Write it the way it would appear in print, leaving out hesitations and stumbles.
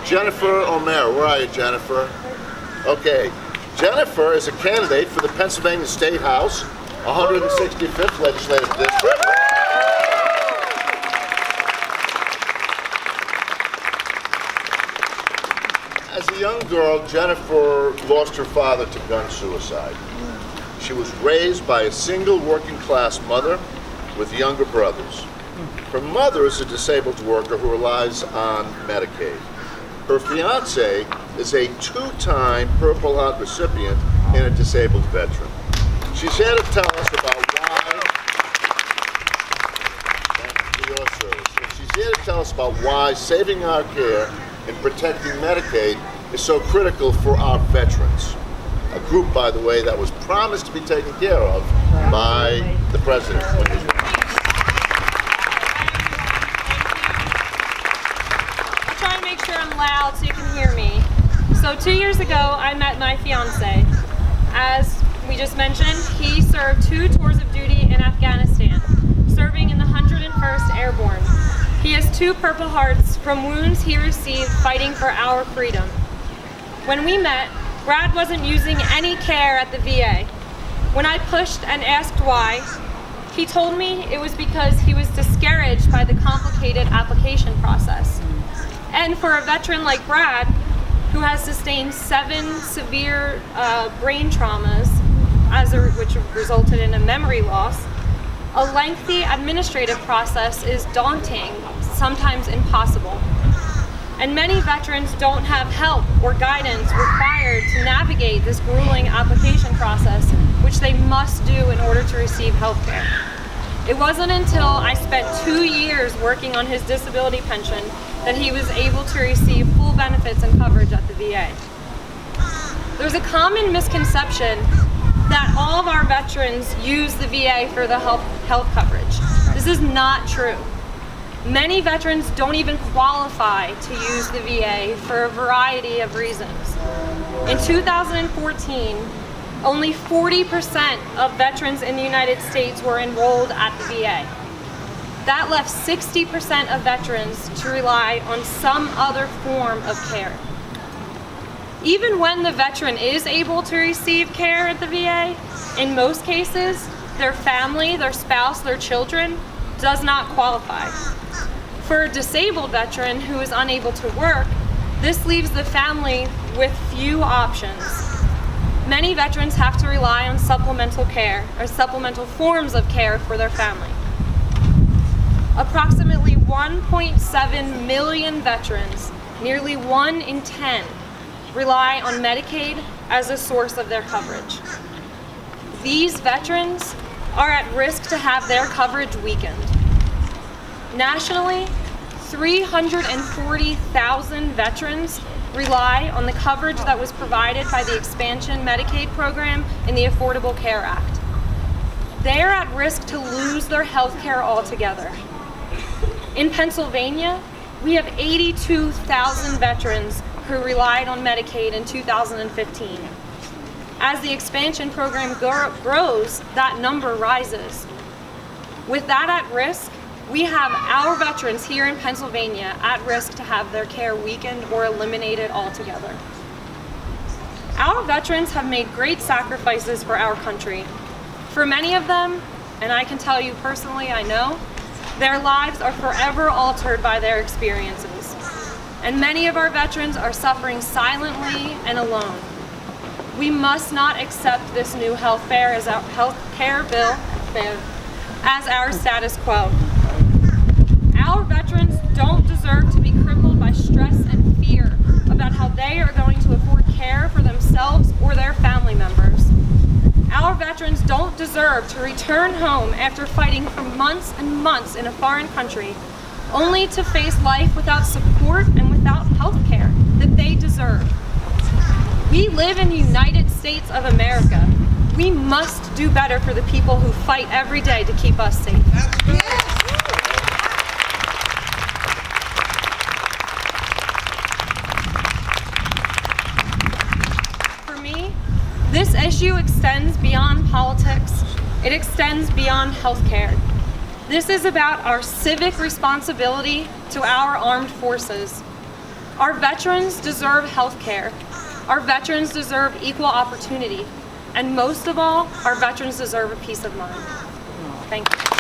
Jennifer O'Meara. Where are you, Jennifer? Okay. Jennifer is a candidate for the Pennsylvania State House, 165th Legislative District. As a young girl, Jennifer lost her father to gun suicide. She was raised by a single working-class mother with younger brothers. Her mother is a disabled worker who relies on Medicaid. Her fiancé is a two-time Purple Heart recipient and a disabled veteran. She's here to tell us about why saving our care and protecting Medicaid is so critical for our veterans. A group, by the way, that was promised to be taken care of by the president. I'll try and make sure I'm loud so you can hear me. So 2 years ago, I met my fiance. As we just mentioned, he served 2 tours of duty in Afghanistan, serving in the 101st Airborne. He has 2 Purple Hearts from wounds he received fighting for our freedom. When we met, Brad wasn't using any care at the VA. When I pushed and asked why, he told me it was because he was discouraged by the complicated application process. And for a veteran like Brad, who has sustained 7 severe brain traumas, which resulted in a memory loss, a lengthy administrative process is daunting, sometimes impossible. And many veterans don't have help or guidance required to navigate this grueling application process, which they must do in order to receive health care. It wasn't until I spent 2 years working on his disability pension that he was able to receive full benefits and coverage at the VA. There's a common misconception that all of our veterans use the VA for the health coverage. This is not true. Many veterans don't even qualify to use the VA for a variety of reasons. In 2014, only 40% of veterans in the United States were enrolled at the VA. That left 60% of veterans to rely on some other form of care. Even when the veteran is able to receive care at the VA, in most cases, their family, their spouse, their children does not qualify. For a disabled veteran who is unable to work, this leaves the family with few options. Many veterans have to rely on supplemental care or supplemental forms of care for their family. Approximately 1.7 million veterans, nearly 1 in 10, rely on Medicaid as a source of their coverage. These veterans are at risk to have their coverage weakened. Nationally, 340,000 veterans rely on the coverage that was provided by the expansion Medicaid program in the Affordable Care Act. They are at risk to lose their health care altogether. In Pennsylvania, we have 82,000 veterans who relied on Medicaid in 2015. As the expansion program grows, that number rises. With that at risk, we have our veterans here in Pennsylvania at risk to have their care weakened or eliminated altogether. Our veterans have made great sacrifices for our country. For many of them, and I can tell you personally, I know, their lives are forever altered by their experiences. And many of our veterans are suffering silently and alone. We must not accept this new health care as our bill as our status quo. Our veterans don't deserve to be crippled by stress and fear about how they are going to afford care for themselves or their family members. Our veterans don't deserve to return home after fighting for months and months in a foreign country, only to face life without support and without health care that they deserve. We live in the United States of America. We must do better for the people who fight every day to keep us safe. This issue extends beyond politics. It extends beyond healthcare. This is about our civic responsibility to our armed forces. Our veterans deserve health care. Our veterans deserve equal opportunity. And most of all, our veterans deserve a peace of mind. Thank you.